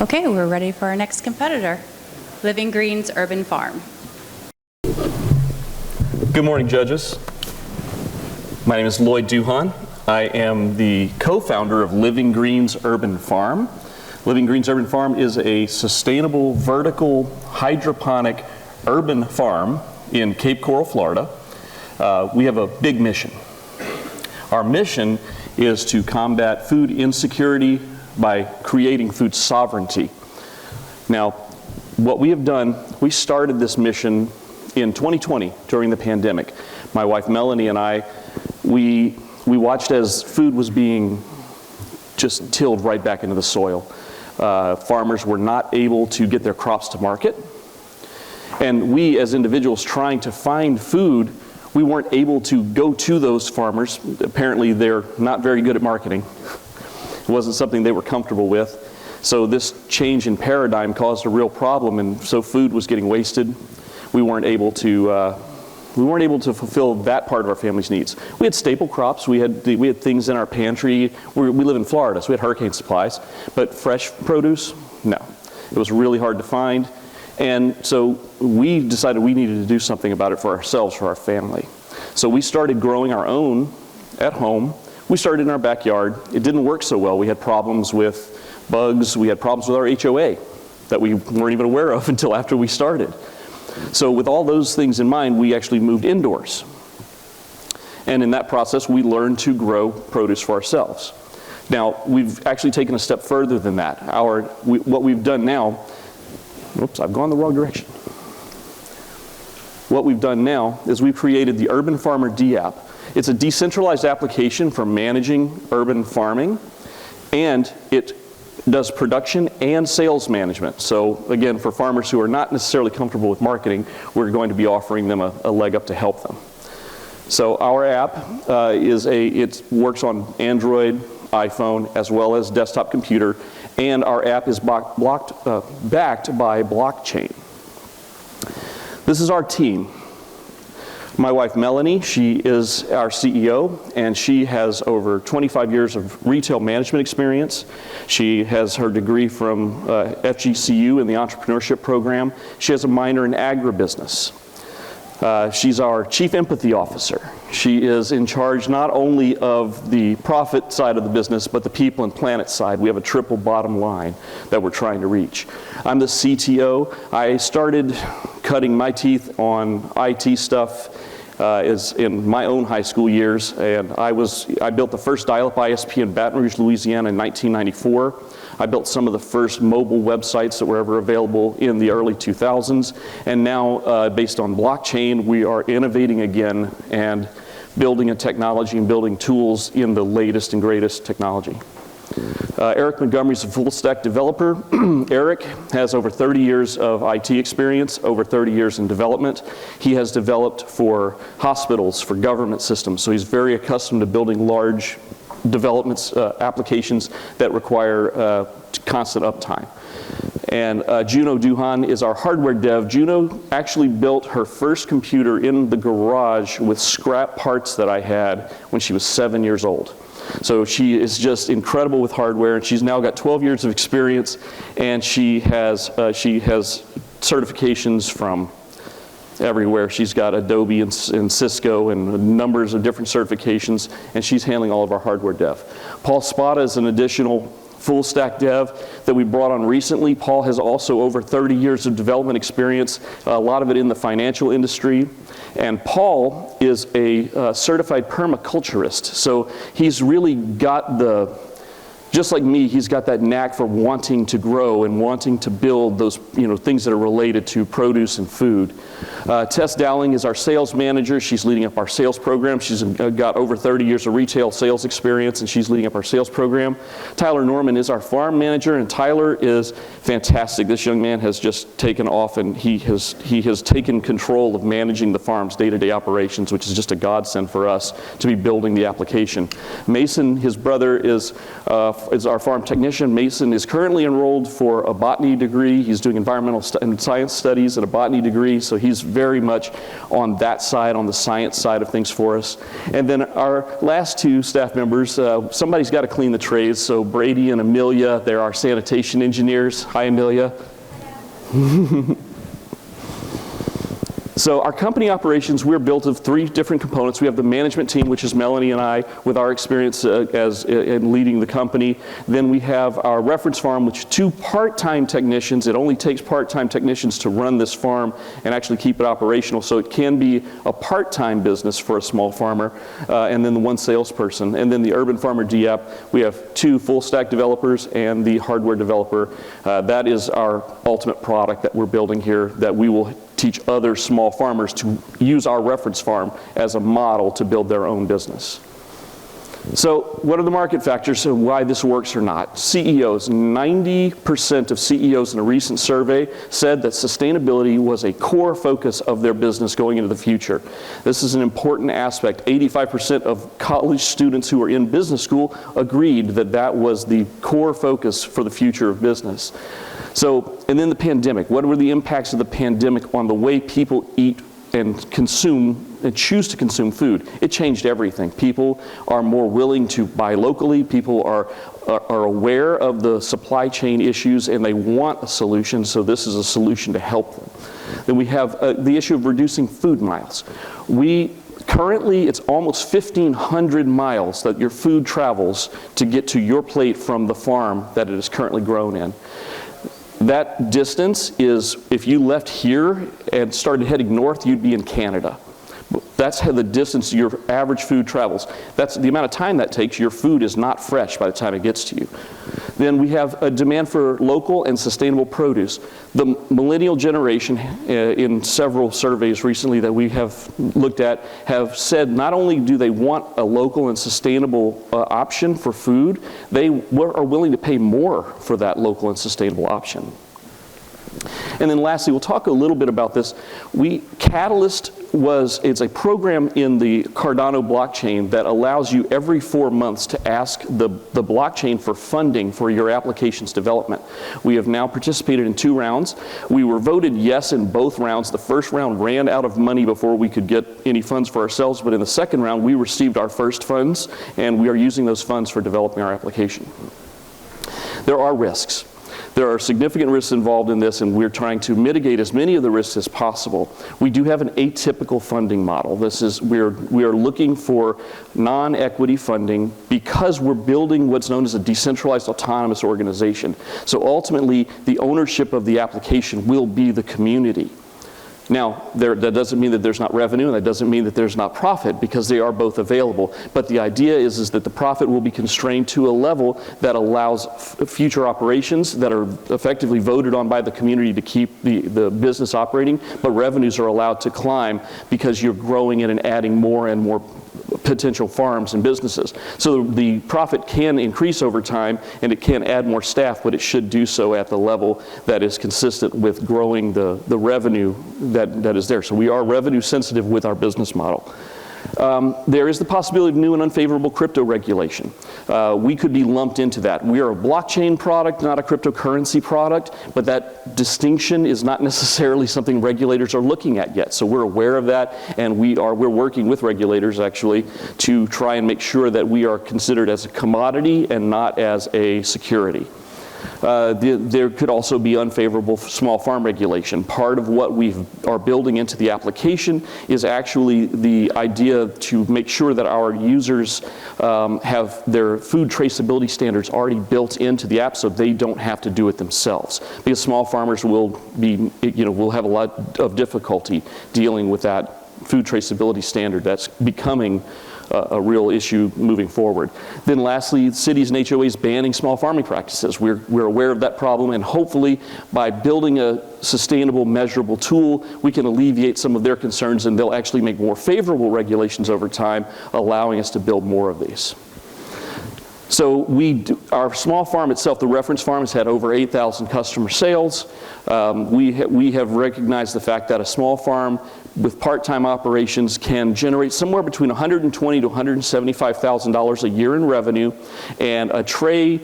Okay, we're ready for our next competitor, Living Greens Urban Farm. Good morning, judges. My name is Lloyd Duhon. I am the co-founder of Living Greens Urban Farm. Living Greens Urban Farm is a sustainable, vertical, hydroponic urban farm in Cape Coral, Florida. We have a big mission. Our mission is to combat food insecurity by creating food sovereignty. Now, what we have done, we started this mission in 2020 during the pandemic. My wife Melanie and I, we watched as food was being just tilled right back into the soil. Farmers were not able to get their crops to market. And we as individuals trying to find food, we weren't able to go to those farmers. Apparently they're not very good at marketing. It wasn't something they were comfortable with. So this change in paradigm caused a real problem, and so food was getting wasted. We weren't able to fulfill that part of our family's needs. We had staple crops. We had things in our pantry. We live in Florida, so we had hurricane supplies. But fresh produce, no. It was really hard to find. And so we decided we needed to do something about it for ourselves, for our family. So we started growing our own at home. We started in our backyard. It didn't work so well. We had problems with bugs. We had problems with our HOA that we weren't even aware of until after we started. So with all those things in mind, we actually moved indoors. And in that process, we learned to grow produce for ourselves. Now, we've actually taken a step further than that. What we've done now, oops, I've gone the wrong direction. What we've done now is we've created the Urban Farmer D-App. It's a decentralized application for managing urban farming, and it does production and sales management. So again, for farmers who are not necessarily comfortable with marketing, we're going to be offering them a leg up to help them. So our app it works on Android, iPhone, as well as desktop computer, and our app is backed by blockchain. This is our team. My wife Melanie, she is our CEO, and she has over 25 years of retail management experience. She has her degree from FGCU in the entrepreneurship program. She has a minor in agribusiness. She's our Chief Empathy Officer. She is in charge not only of the profit side of the business, but the people and planet side. We have a triple bottom line that we're trying to reach. I'm the CTO. I started cutting my teeth on IT stuff is in my own high school years, and I built the first dial-up ISP in Baton Rouge, Louisiana in 1994. I built some of the first mobile websites that were ever available in the early 2000s, and now based on blockchain, we are innovating again and building a technology and building tools in the latest and greatest technology. Eric Montgomery is a full-stack developer. Eric has over 30 years of IT experience, over 30 years in development. He has developed for hospitals, for government systems, so he's very accustomed to building large developments, applications that require constant uptime. And Juno Duhon is our hardware dev. Juno actually built her first computer in the garage with scrap parts that I had when she was 7 years old. So she is just incredible with hardware, and she's now got 12 years of experience, and she has certifications from everywhere. She's got Adobe and Cisco and numbers of different certifications, and she's handling all of our hardware dev. Paul Spada is an additional full stack dev that we brought on recently. Paul has also over 30 years of development experience, a lot of it in the financial industry. And Paul is a certified permaculturist, so he's really got just like me, he's got that knack for wanting to grow and wanting to build those things that are related to produce and food. Tess Dowling is our sales manager. She's leading up our sales program. She's got over 30 years of retail sales experience, and she's leading up our sales program. Tyler Norman is our farm manager, and Tyler is fantastic. This young man has just taken off, and he has taken control of managing the farm's day-to-day operations, which is just a godsend for us to be building the application. Mason, his brother, is is our farm technician. Mason is currently enrolled for a botany degree. He's doing environmental and science studies and a botany degree, so he's very much on that side, on the science side of things for us. And then our last two staff members, somebody's got to clean the trays, so Brady and Amelia, they're our sanitation engineers. Hi, Amelia. So our company operations, we're built of three different components. We have the management team, which is Melanie and I, with our experience in leading the company. Then we have our reference farm, which is two part-time technicians. It only takes part-time technicians to run this farm and actually keep it operational. So it can be a part-time business for a small farmer, and then the one salesperson. And then the Urban Farmer DApp, we have two full-stack developers and the hardware developer. That is our ultimate product that we're building here, that we will teach other small farmers to use our reference farm as a model to build their own business. So what are the market factors and why this works or not? CEOs, 90% of CEOs in a recent survey said that sustainability was a core focus of their business going into the future. This is an important aspect. 85% of college students who are in business school agreed that that was the core focus for the future of business. So, and then the pandemic. What were the impacts of the pandemic on the way people eat and consume and choose to consume food? It changed everything. People are more willing to buy locally. People are aware of the supply chain issues and they want a solution, so this is a solution to help them. Then we have the issue of reducing food miles. Currently, it's almost 1,500 miles that your food travels to get to your plate from the farm that it is currently grown in. That distance is, if you left here and started heading north, you'd be in Canada. That's how the distance your average food travels. That's the amount of time that takes. Your food is not fresh by the time it gets to you. Then we have a demand for local and sustainable produce. The millennial generation, in several surveys recently that we have looked at, have said not only do they want a local and sustainable option for food, they are willing to pay more for that local and sustainable option. And then lastly, we'll talk a little bit about this. Catalyst it's a program in the Cardano blockchain that allows you every 4 months to ask the blockchain for funding for your application's development. We have now participated in 2 rounds. We were voted yes in both rounds. The first round ran out of money before we could get any funds for ourselves, but in the second round we received our first funds and we are using those funds for developing our application. There are risks. There are significant risks involved in this, and we're trying to mitigate as many of the risks as possible. We do have an atypical funding model. We are looking for non-equity funding because we're building what's known as a decentralized autonomous organization. So ultimately, the ownership of the application will be the community. Now, that doesn't mean that there's not revenue, and that doesn't mean that there's not profit, because they are both available. But the idea is that the profit will be constrained to a level that allows future operations that are effectively voted on by the community to keep the business operating, but revenues are allowed to climb because you're growing it and adding more and more potential farms and businesses. So the profit can increase over time and it can add more staff, but it should do so at the level that is consistent with growing the revenue that is there. So we are revenue sensitive with our business model. There is the possibility of new and unfavorable crypto regulation. We could be lumped into that. We are a blockchain product, not a cryptocurrency product, but that distinction is not necessarily something regulators are looking at yet. So we're aware of that, and we're working with regulators actually to try and make sure that we are considered as a commodity and not as a security. There could also be unfavorable small farm regulation. Part of what we are building into the application is actually the idea to make sure that our users have their food traceability standards already built into the app so they don't have to do it themselves. Because small farmers will have a lot of difficulty dealing with that food traceability standard that's becoming a real issue moving forward. Then lastly, cities and HOAs banning small farming practices. We're aware of that problem, and hopefully by building a sustainable, measurable tool, we can alleviate some of their concerns, and they'll actually make more favorable regulations over time, allowing us to build more of these. So our small farm itself, the reference farm, has had over 8,000 customer sales. We have recognized the fact that a small farm with part-time operations can generate somewhere between $120,000 to $175,000 a year in revenue, and a tray,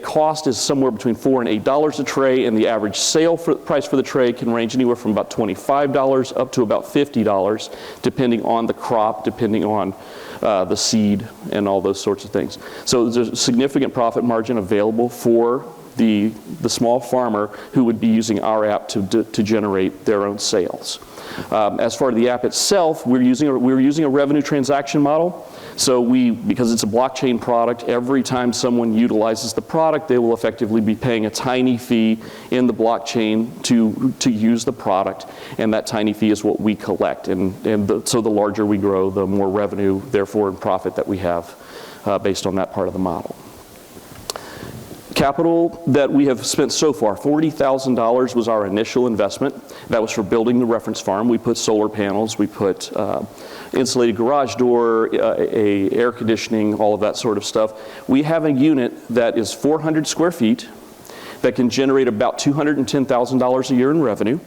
cost is somewhere between $4 and $8 a tray, and the average sale price for the tray can range anywhere from about $25 up to about $50, depending on the crop, depending on the seed, and all those sorts of things. So there's a significant profit margin available for the small farmer who would be using our app to generate their own sales. As far as the app itself, we're using a revenue transaction model. So because it's a blockchain product, every time someone utilizes the product, they will effectively be paying a tiny fee in the blockchain to use the product, and that tiny fee is what we collect. So the larger we grow, the more revenue, therefore, and profit that we have based on that part of the model. Capital that we have spent so far, $40,000 was our initial investment. That was for building the reference farm. We put solar panels, we put insulated garage door, air conditioning, all of that sort of stuff. We have a unit that is 400 square feet that can generate about $210,000 a year in revenue.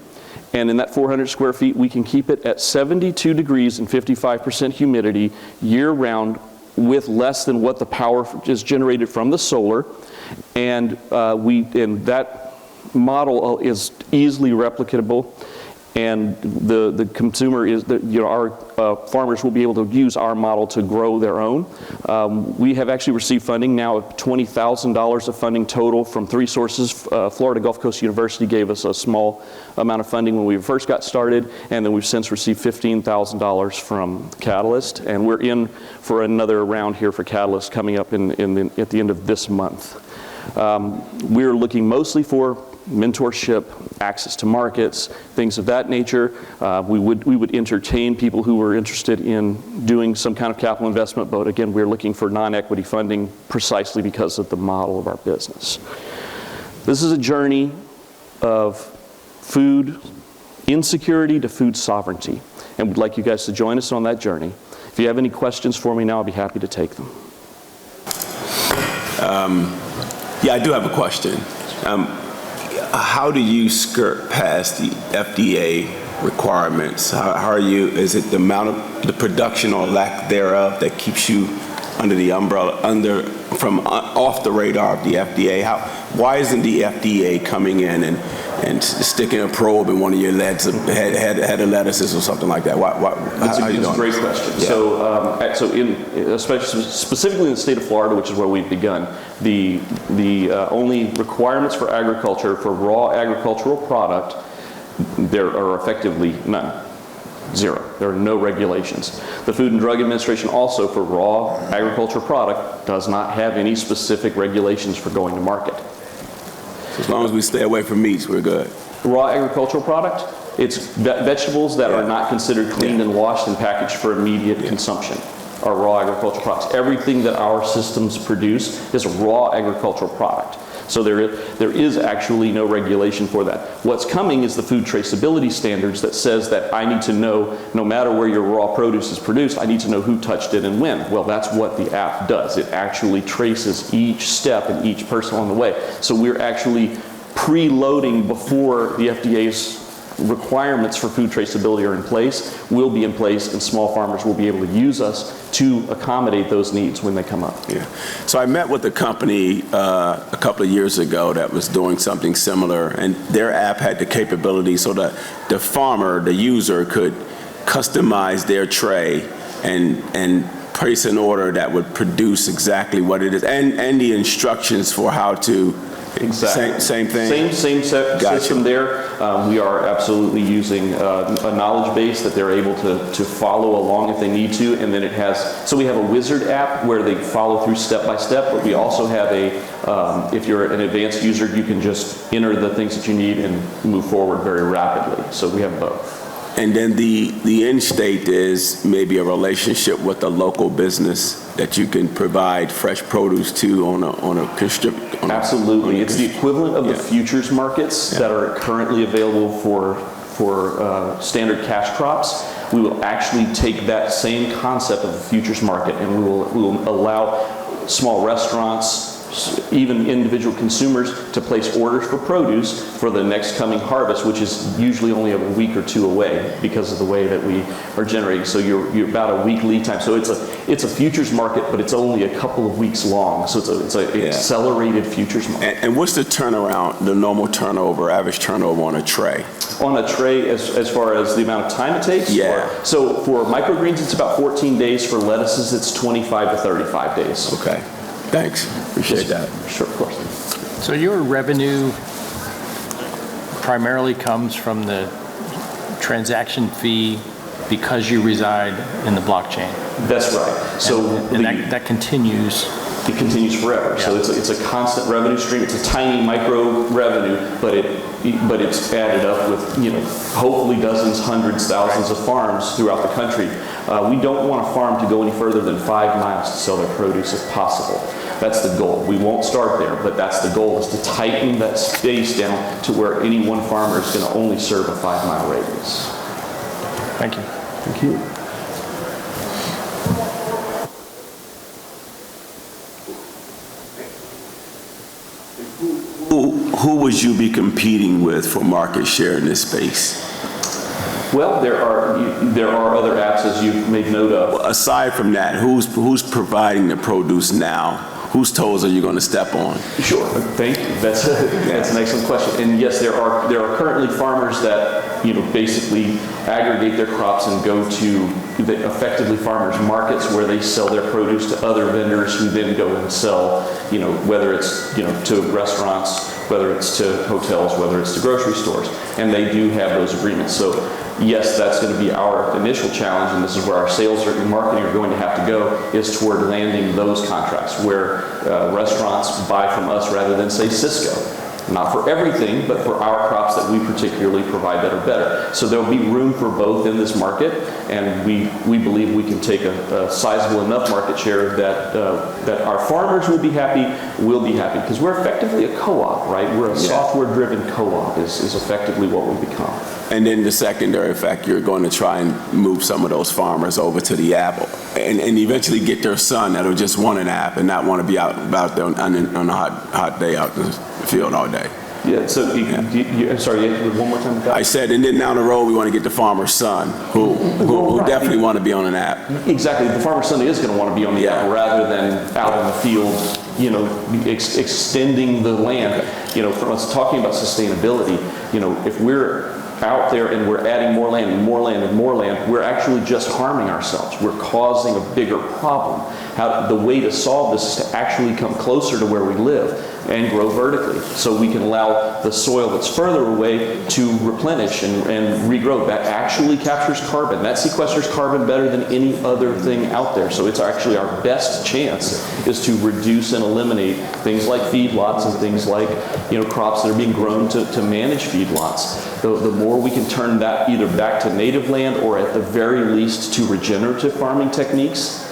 And in that 400 square feet, we can keep it at 72 degrees and 55% humidity year-round with less than what the power is generated from the solar. And that model is easily replicatable, and the consumer is, our farmers will be able to use our model to grow their own. We have actually received funding now of $20,000 of funding total from 3 sources. Florida Gulf Coast University gave us a small amount of funding when we first got started, and then we've since received $15,000 from Catalyst, and we're in for another round here for Catalyst coming up at the end of this month. We're looking mostly for mentorship, access to markets, things of that nature. We would entertain people who were interested in doing some kind of capital investment, but again, we're looking for non-equity funding precisely because of the model of our business. This is a journey of food insecurity to food sovereignty, and we'd like you guys to join us on that journey. If you have any questions for me now, I'll be happy to take them. Yeah, I do have a question. How do you skirt past the FDA requirements? How are you, is it the amount of the production or lack thereof that keeps you under the umbrella, off the radar of the FDA? Why isn't the FDA coming in and sticking a probe in one of your head of lettuces or something like that? That's a great question. Yeah. So specifically in the state of Florida, which is where we've begun, the only requirements for agriculture, for raw agricultural product, there are effectively none. Zero. There are no regulations. The Food and Drug Administration also, for raw agricultural product, does not have any specific regulations for going to market. So as long as we stay away from meats, we're good. Raw agricultural product, it's vegetables that are not considered cleaned and washed and packaged for immediate consumption are raw agricultural products. Everything that our systems produce is a raw agricultural product. So there is actually no regulation for that. What's coming is the food traceability standards that says that I need to know, no matter where your raw produce is produced, I need to know who touched it and when. Well, that's what the app does. It actually traces each step and each person on the way. So we're actually preloading before the FDA's requirements for food traceability are in place, will be in place, and small farmers will be able to use us to accommodate those needs when they come up. Yeah. So I met with a company a couple of years ago that was doing something similar, and their app had the capability so that the farmer, the user, could customize their tray and place an order that would produce exactly what it is, and the instructions for how to. Exactly. Same thing? Same system there. We are absolutely using a knowledge base that they're able to follow along if they need to, and then it has, so we have a wizard app where they follow through step by step, but we also have if you're an advanced user, you can just enter the things that you need and move forward very rapidly. So we have both. And then the end state is maybe a relationship with a local business that you can provide fresh produce to on a constricted. Absolutely, it's the equivalent of the futures markets that are currently available for standard cash crops. We will actually take that same concept of the futures market, and we will allow small restaurants, even individual consumers, to place orders for produce for the next coming harvest, which is usually only a week or two away because of the way that we are generating. So you're about a week lead time. So it's a futures market, but it's only a couple of weeks long. So it's an accelerated futures market. And what's the turnaround, the normal turnover, average turnover on a tray? On a tray, as far as the amount of time it takes? Yeah. So for microgreens, it's about 14 days. For lettuces, it's 25 to 35 days. Okay. Thanks. Appreciate that. Sure, of course. So your revenue primarily comes from the transaction fee because you reside in the blockchain? That's right. So and that continues. It continues forever. Yeah. So it's a constant revenue stream. It's a tiny micro revenue, but it's added up with hopefully dozens, hundreds, thousands of farms throughout the country. We don't want a farm to go any further than 5 miles to sell their produce if possible. That's the goal. We won't start there, but that's the goal, is to tighten that space down to where any one farmer is going to only serve a 5-mile radius. Thank you. Thank you. Who would you be competing with for market share in this space? Well, there are other apps, as you've made note of. Aside from that, who's providing the produce now? Whose toes are you going to step on? Sure, thank you. That's an excellent question. And yes, there are currently farmers that basically aggregate their crops and go to effectively farmers markets where they sell their produce to other vendors who then go and sell, whether it's to restaurants, whether it's to hotels, whether it's to grocery stores, and they do have those agreements. So yes, that's going to be our initial challenge, and this is where our sales and marketing are going to have to go, is toward landing those contracts where restaurants buy from us rather than, say, Cisco. Not for everything, but for our crops that we particularly provide that are better. So there'll be room for both in this market, and we believe we can take a sizable enough market share that our farmers will be happy, we'll be happy, because we're effectively a co-op, right? We're a software-driven co-op is effectively what we become. And then the secondary effect, you're going to try and move some of those farmers over to the app and eventually get their son that'll just want an app and not want to be out there on a hot day out in the field all day. Yeah, so I'm sorry, one more time. I said, and then down the road, we want to get the farmer's son who definitely want to be on an app. Exactly, the farmer's son is going to want to be on the app rather than out in the field, extending the land. From us talking about sustainability, if we're out there and we're adding more land and more land and more land, we're actually just harming ourselves. We're causing a bigger problem. The way to solve this is to actually come closer to where we live and grow vertically, so we can allow the soil that's further away to replenish and regrow. That actually captures carbon. That sequesters carbon better than any other thing out there. So it's actually our best chance is to reduce and eliminate things like feedlots and things like crops that are being grown to manage feedlots. The more we can turn that either back to native land or at the very least to regenerative farming techniques,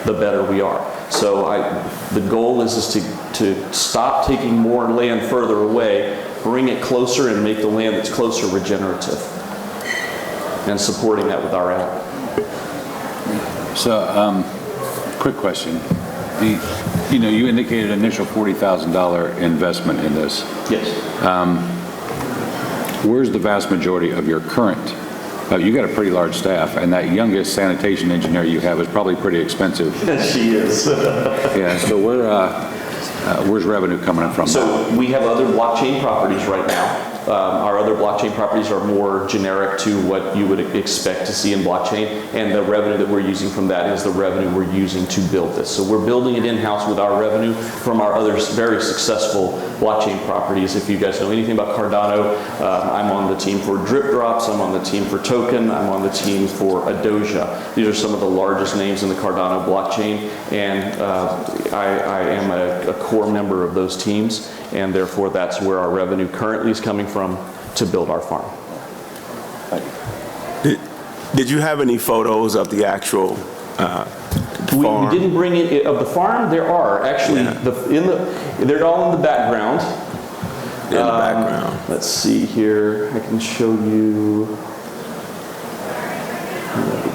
the better we are. So the goal is to stop taking more land further away, bring it closer, and make the land that's closer regenerative, and supporting that with our app. So, quick question. You indicated initial $40,000 investment in this. Yes. Where's the vast majority of your current? You got a pretty large staff, and that youngest sanitation engineer you have is probably pretty expensive. Yes, she is. Yeah. So where's revenue coming from? So we have other blockchain properties right now. Our other blockchain properties are more generic to what you would expect to see in blockchain, and the revenue that we're using from that is the revenue we're using to build this. So we're building it in-house with our revenue from our other very successful blockchain properties. If you guys know anything about Cardano, I'm on the team for Drip Drops, I'm on the team for Token, I'm on the team for Adoja. These are some of the largest names in the Cardano blockchain, and I am a core member of those teams, and therefore that's where our revenue currently is coming from to build our farm. Did you have any photos of the actual farm? We didn't bring it of the farm. There are actually they're all in the background. In the background. Let's see here. I can show you.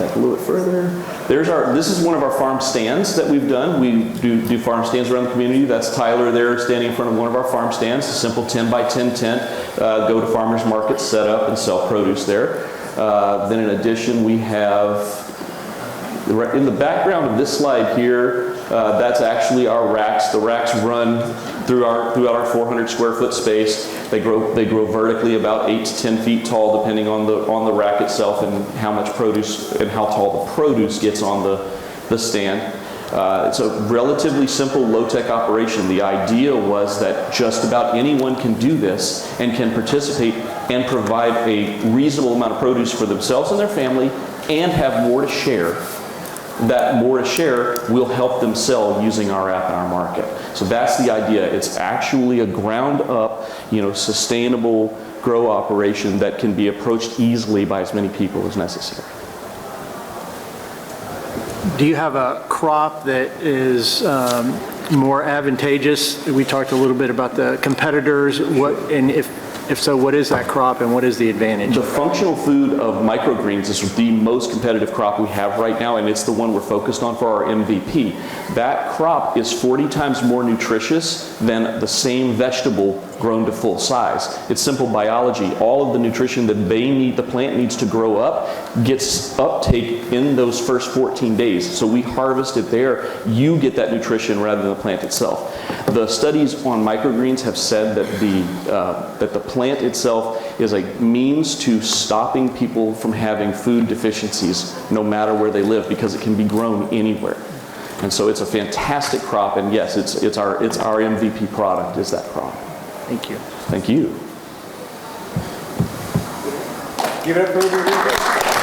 back a little bit further. This is one of our farm stands that we've done. We do farm stands around the community. That's Tyler there standing in front of one of our farm stands, a simple 10 by 10 tent. Go to farmers markets, set up, and sell produce there. Then in addition, we have, in the background of this slide here, that's actually our racks. The racks run throughout our 400 square foot space. They grow vertically about 8 to 10 feet tall, depending on the rack itself and how much produce and how tall the produce gets on the stand. It's a relatively simple, low-tech operation. The idea was that just about anyone can do this and can participate and provide a reasonable amount of produce for themselves and their family and have more to share. That more to share will help them sell using our app and our market. So that's the idea. It's actually a ground-up, sustainable grow operation that can be approached easily by as many people as necessary. Do you have a crop that is more advantageous? We talked a little bit about the competitors. If so, what is that crop and what is the advantage? The functional food of microgreens is the most competitive crop we have right now, and it's the one we're focused on for our MVP. That crop is 40 times more nutritious than the same vegetable grown to full size. It's simple biology. All of the nutrition that the plant needs to grow up, gets uptake in those first 14 days. So we harvest it there. You get that nutrition rather than the plant itself. The studies on microgreens have said that the plant itself is a means to stopping people from having food deficiencies no matter where they live, because it can be grown anywhere. And so it's a fantastic crop, and yes, it's our MVP product is that crop. Thank you. Thank you. Give it up for everybody.